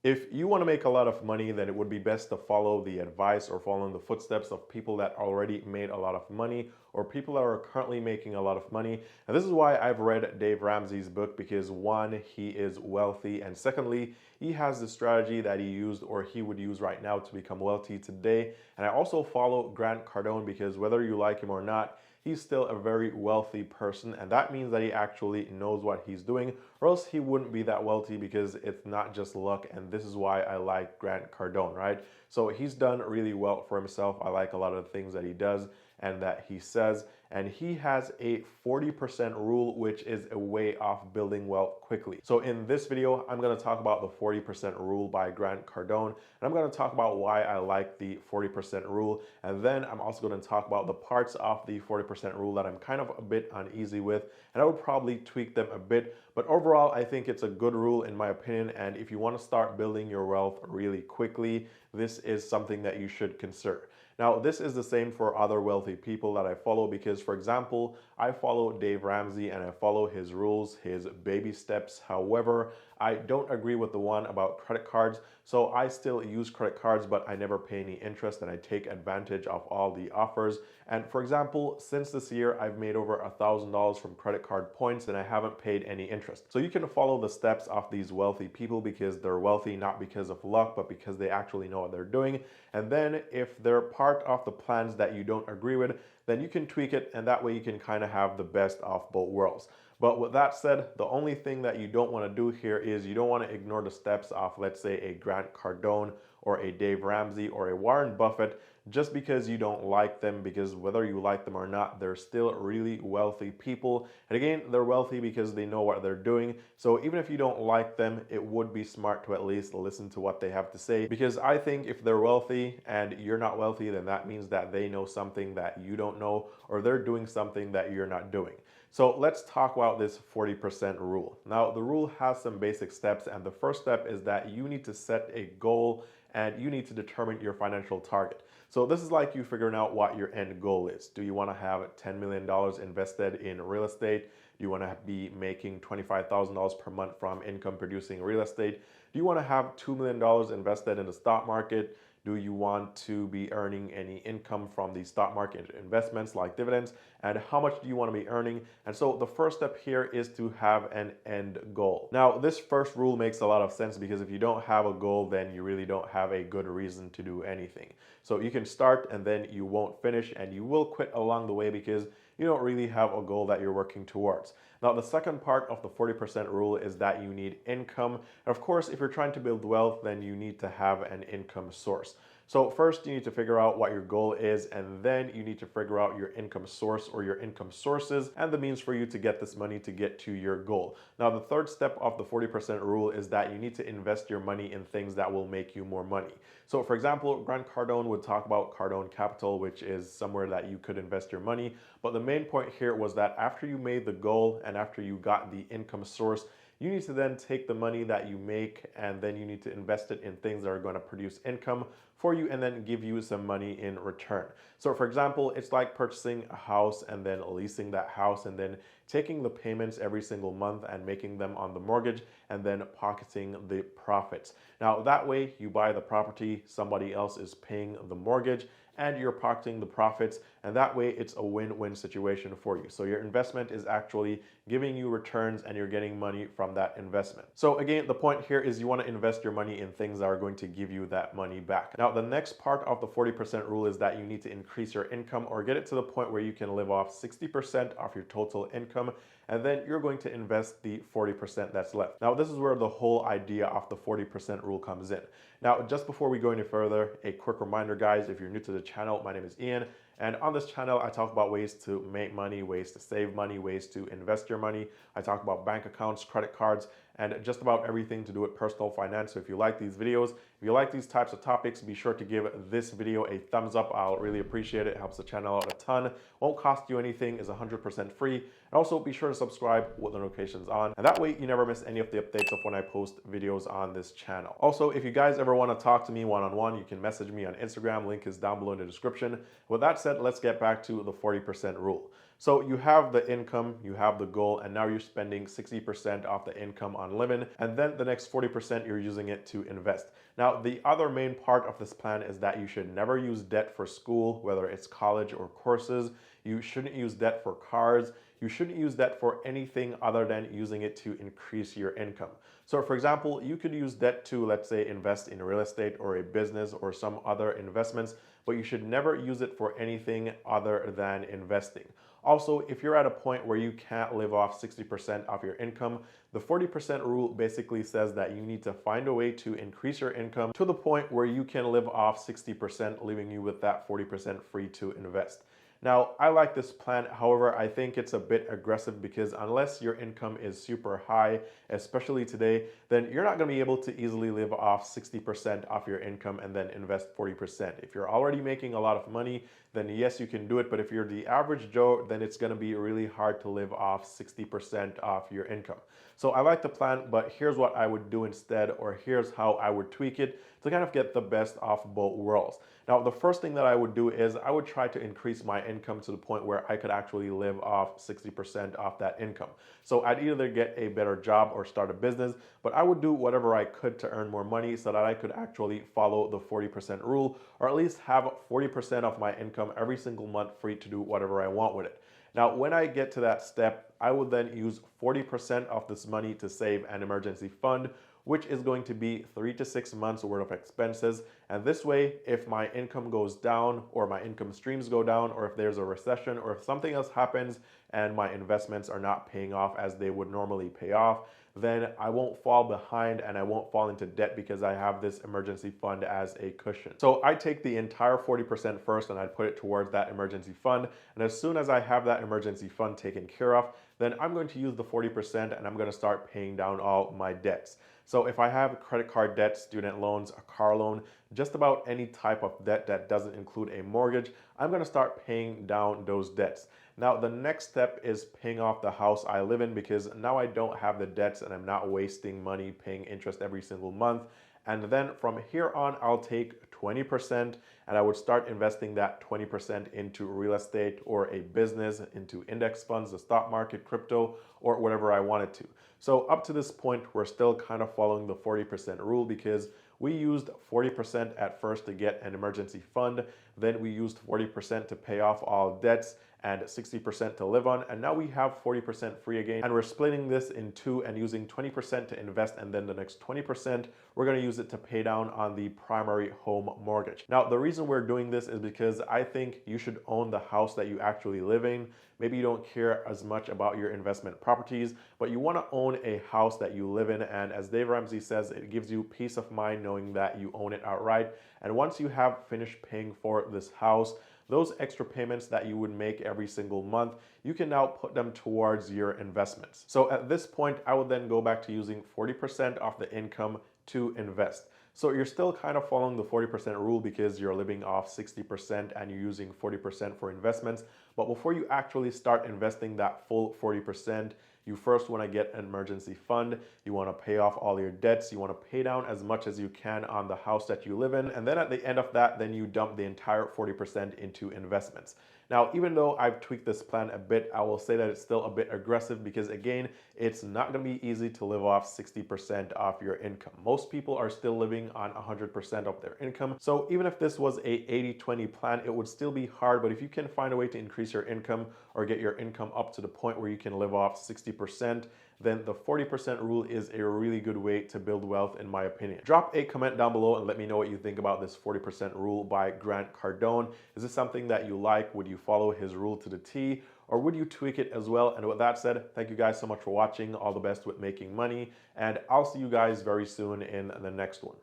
If you want to make a lot of money, then it would be best to follow the advice or follow in the footsteps of people that already made a lot of money or people that are currently making a lot of money. And this is why I've read Dave Ramsey's book, because one, he is wealthy, and secondly, he has the strategy that he used or he would use right now to become wealthy today. And I also follow Grant Cardone because whether you like him or not, he's still a very wealthy person, and that means that he actually knows what he's doing, or else he wouldn't be that wealthy, because it's not just luck. And this is why I like Grant Cardone, right? So he's done really well for himself. I like a lot of the things that he does and that he says, and he has a 40% rule, which is a way of building wealth quickly. So in this video, I'm going to talk about the 40% rule by Grant Cardone, and I'm going to talk about why I like the 40% rule, and then I'm also going to talk about the parts of the 40% rule that I'm kind of a bit uneasy with, and I would probably tweak them a bit. But overall, I think it's a good rule in my opinion, and if you want to start building your wealth really quickly, this is something that you should consider. Now, this is the same for other wealthy people that I follow, because, for example, I follow Dave Ramsey and I follow his rules, his baby steps. However, I don't agree with the one about credit cards, so I still use credit cards, but I never pay any interest and I take advantage of all the offers. And for example, since this year, I've made over $1,000 from credit card points and I haven't paid any interest. So you can follow the steps of these wealthy people because they're wealthy not because of luck, but because they actually know what they're doing. And then if they're part of the plans that you don't agree with, then you can tweak it, and that way you can kind of have the best of both worlds. But with that said, the only thing that you don't want to do here is you don't want to ignore the steps of, let's say, a Grant Cardone or a Dave Ramsey or a Warren Buffett just because you don't like them, because whether you like them or not, they're still really wealthy people. And again, they're wealthy because they know what they're doing. So even if you don't like them, it would be smart to at least listen to what they have to say, because I think if they're wealthy and you're not wealthy, then that means that they know something that you don't know, or they're doing something that you're not doing. So let's talk about this 40% rule. Now, the rule has some basic steps, and the first step is that you need to set a goal and you need to determine your financial target. So this is like you figuring out what your end goal is. Do you want to have $10 million invested in real estate? Do you want to be making $25,000 per month from income producing real estate? Do you want to have $2 million invested in the stock market? Do you want to be earning any income from the stock market investments like dividends? And how much do you want to be earning? And so the first step here is to have an end goal. Now, this first rule makes a lot of sense, because if you don't have a goal, then you really don't have a good reason to do anything. So you can start and then you won't finish, and you will quit along the way because you don't really have a goal that you're working towards. Now, the second part of the 40% rule is that you need income. And of course, if you're trying to build wealth, then you need to have an income source. So first you need to figure out what your goal is, and then you need to figure out your income source or your income sources and the means for you to get this money to get to your goal. Now, the third step of the 40% rule is that you need to invest your money in things that will make you more money. So for example, Grant Cardone would talk about Cardone Capital, which is somewhere that you could invest your money. But the main point here was that after you made the goal and after you got the income source, you need to then take the money that you make and then you need to invest it in things that are going to produce income for you and then give you some money in return. So for example, it's like purchasing a house and then leasing that house and then taking the payments every single month and making them on the mortgage and then pocketing the profits. Now that way you buy the property, somebody else is paying the mortgage, and you're pocketing the profits, and that way it's a win-win situation for you. So your investment is actually giving you returns and you're getting money from that investment. So again, the point here is you want to invest your money in things that are going to give you that money back. Now, the next part of the 40% rule is that you need to increase your income or get it to the point where you can live off 60% of your total income, and then you're going to invest the 40% that's left. Now, this is where the whole idea of the 40% rule comes in. Now, just before we go any further, a quick reminder, guys, if you're new to the channel, my name is Eann, and on this channel, I talk about ways to make money, ways to save money, ways to invest your money. I talk about bank accounts, credit cards, and just about everything to do with personal finance. So if you like these videos, if you like these types of topics, be sure to give this video a thumbs up. I'll really appreciate it. It helps the channel out a ton. Won't cost you anything, is 100% free. And also be sure to subscribe with the notifications on. And that way you never miss any of the updates of when I post videos on this channel. Also, if you guys ever want to talk to me one-on-one, you can message me on Instagram. Link is down below in the description. With that said, let's get back to the 40% rule. So you have the income, you have the goal, and now you're spending 60% of the income on living, and then the next 40% you're using it to invest. Now, the other main part of this plan is that you should never use debt for school, whether it's college or courses. You shouldn't use debt for cars. You shouldn't use debt for anything other than using it to increase your income. So for example, you could use debt to, let's say, invest in real estate or a business or some other investments, but you should never use it for anything other than investing. Also, if you're at a point where you can't live off 60% of your income, the 40% rule basically says that you need to find a way to increase your income to the point where you can live off 60%, leaving you with that 40% free to invest. Now, I like this plan. However, I think it's a bit aggressive because unless your income is super high, especially today, then you're not going to be able to easily live off 60% of your income and then invest 40%. If you're already making a lot of money, then yes, you can do it. But if you're the average Joe, then it's going to be really hard to live off 60% of your income. So I like the plan, but here's what I would do instead, or here's how I would tweak it to kind of get the best of both worlds. Now, the first thing that I would do is I would try to increase my income to the point where I could actually live off 60% of that income. So I'd either get a better job or start a business, but I would do whatever I could to earn more money so that I could actually follow the 40% rule, or at least have 40% of my income every single month free to do whatever I want with it. Now, when I get to that step, I would then use 40% of this money to save an emergency fund, which is going to be 3 to 6 months worth of expenses. And this way, if my income goes down or my income streams go down, or if there's a recession or if something else happens and my investments are not paying off as they would normally pay off, then I won't fall behind and I won't fall into debt because I have this emergency fund as a cushion. So I take the entire 40% first and I put it towards that emergency fund. And as soon as I have that emergency fund taken care of, then I'm going to use the 40% and I'm going to start paying down all my debts. So if I have credit card debt, student loans, a car loan, just about any type of debt that doesn't include a mortgage, I'm going to start paying down those debts. Now, the next step is paying off the house I live in because now I don't have the debts and I'm not wasting money paying interest every single month. And then from here on, I'll take 20% and I would start investing that 20% into real estate or a business, into index funds, the stock market, crypto, or whatever I wanted to. So up to this point, we're still kind of following the 40% rule because we used 40% at first to get an emergency fund. Then we used 40% to pay off all debts and 60% to live on. And now we have 40% free again. And we're splitting this in two and using 20% to invest. And then the next 20%, we're going to use it to pay down on the primary home mortgage. Now, the reason we're doing this is because I think you should own the house that you actually live in. Maybe you don't care as much about your investment properties, but you want to own a house that you live in. And as Dave Ramsey says, it gives you peace of mind knowing that you own it outright. And once you have finished paying for this house, those extra payments that you would make every single month, you can now put them towards your investments. So at this point, I would then go back to using 40% of the income to invest. So you're still kind of following the 40% rule because you're living off 60% and you're using 40% for investments. But before you actually start investing that full 40%, you first want to get an emergency fund. You want to pay off all your debts. You want to pay down as much as you can on the house that you live in. And then at the end of that, then you dump the entire 40% into investments. Now, even though I've tweaked this plan a bit, I will say that it's still a bit aggressive because again, it's not going to be easy to live off 60% of your income. Most people are still living on 100% of their income. So even if this was a 80-20 plan, it would still be hard. But if you can find a way to increase your income or get your income up to the point where you can live off 60%, then the 40% rule is a really good way to build wealth in my opinion. Drop a comment down below and let me know what you think about this 40% rule by Grant Cardone. Is this something that you like? Would you follow his rule to the T? Or would you tweak it as well? And with that said, thank you guys so much for watching. All the best with making money. And I'll see you guys very soon in the next one.